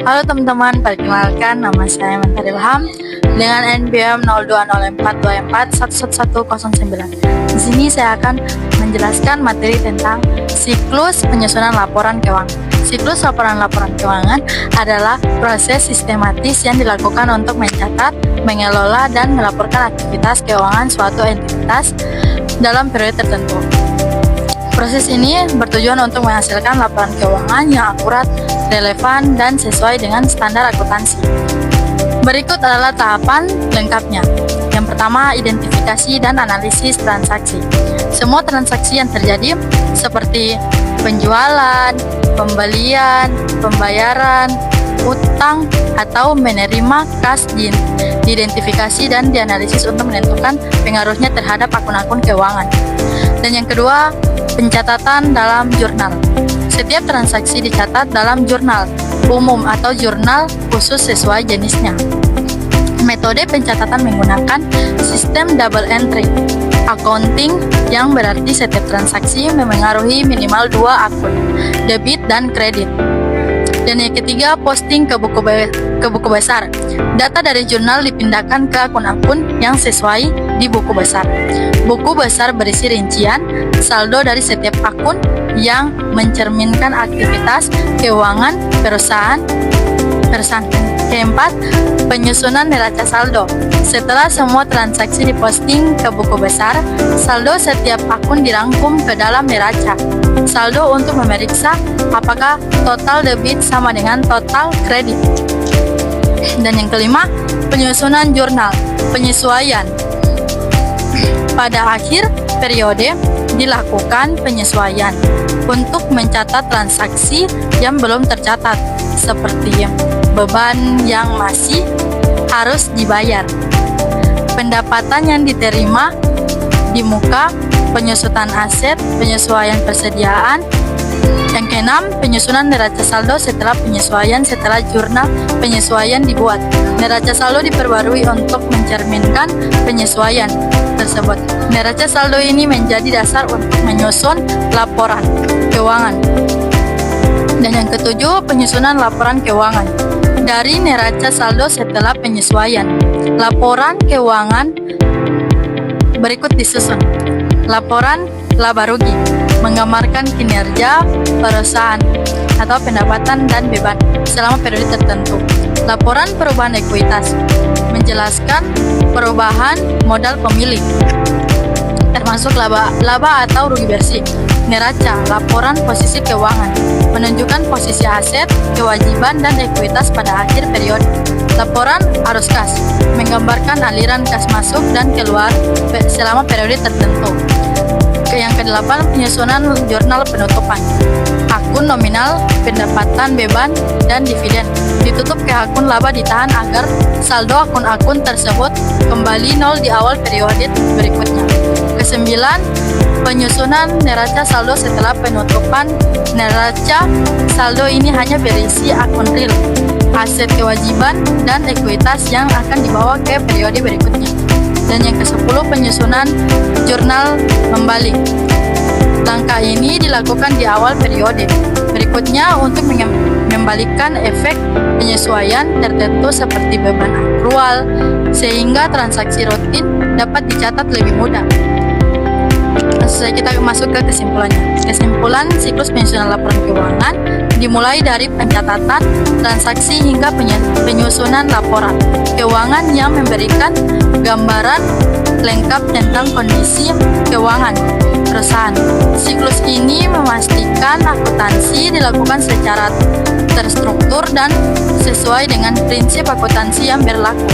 Halo teman-teman, perkenalkan nama saya Mentari Ilham dengan NPM 020424111109. Di sini saya akan menjelaskan materi tentang siklus penyusunan laporan keuangan. Siklus laporan keuangan adalah proses sistematis yang dilakukan untuk mencatat, mengelola, dan melaporkan aktivitas keuangan suatu entitas dalam periode tertentu. Proses ini bertujuan untuk menghasilkan laporan keuangan yang akurat, relevan, dan sesuai dengan standar akuntansi. Berikut adalah tahapan lengkapnya. Yang pertama, identifikasi dan analisis transaksi. Semua transaksi yang terjadi seperti penjualan, pembelian, pembayaran, utang, atau menerima kas diidentifikasi dan dianalisis untuk menentukan pengaruhnya terhadap akun-akun keuangan. Dan yang kedua, pencatatan dalam jurnal. Setiap transaksi dicatat dalam jurnal umum atau jurnal khusus sesuai jenisnya. Metode pencatatan menggunakan sistem double entry accounting, yang berarti setiap transaksi memengaruhi minimal 2 akun, debit dan kredit. Dan yang ketiga, posting ke buku besar. Data dari jurnal dipindahkan ke akun-akun yang sesuai di buku besar. Buku besar berisi rincian saldo dari setiap akun yang mencerminkan aktivitas keuangan perusahaan. Keempat, penyusunan neraca saldo. Setelah semua transaksi diposting ke buku besar, saldo setiap akun dirangkum ke dalam neraca saldo untuk memeriksa apakah total debit sama dengan total kredit. Dan yang kelima, penyusunan jurnal, penyesuaian. Pada akhir periode dilakukan penyesuaian untuk mencatat transaksi yang belum tercatat, seperti beban yang masih harus dibayar, pendapatan yang diterima di muka, penyusutan aset, penyesuaian persediaan. Yang keenam, penyusunan neraca saldo setelah penyesuaian. Setelah jurnal penyesuaian dibuat, neraca saldo diperbarui untuk mencerminkan penyesuaian tersebut. Neraca saldo ini menjadi dasar untuk menyusun laporan keuangan. Dan yang ketujuh, penyusunan laporan keuangan. Dari neraca saldo setelah penyesuaian, laporan keuangan berikut disusun. Laporan laba rugi, menggambarkan kinerja perusahaan atau pendapatan dan beban selama periode tertentu. Laporan perubahan ekuitas, menjelaskan perubahan modal pemilik, termasuk laba atau rugi bersih. Neraca, laporan posisi keuangan, menunjukkan posisi aset, kewajiban, dan ekuitas pada akhir periode. Laporan arus kas, menggambarkan aliran kas masuk dan keluar selama periode tertentu. Yang kedelapan, penyusunan jurnal penutupan. Akun nominal, pendapatan, beban, dan dividen ditutup ke akun laba ditahan agar saldo akun-akun tersebut kembali nol di awal periode berikutnya. Kesembilan, penyusunan neraca saldo setelah penutupan. Neraca saldo ini hanya berisi akun real, aset, kewajiban, dan ekuitas yang akan dibawa ke periode berikutnya. Dan yang ke-10, penyusunan jurnal membalik. Langkah ini dilakukan di awal periode berikutnya untuk membalikkan efek penyesuaian tertentu seperti beban akrual, sehingga transaksi rutin dapat dicatat lebih mudah. Kita masuk ke kesimpulannya. Kesimpulan siklus penyusunan laporan keuangan dimulai dari pencatatan transaksi hingga penyusunan laporan keuangan yang memberikan gambaran lengkap tentang kondisi keuangan perusahaan. Siklus ini memastikan akuntansi dilakukan secara terstruktur dan sesuai dengan prinsip akuntansi yang berlaku.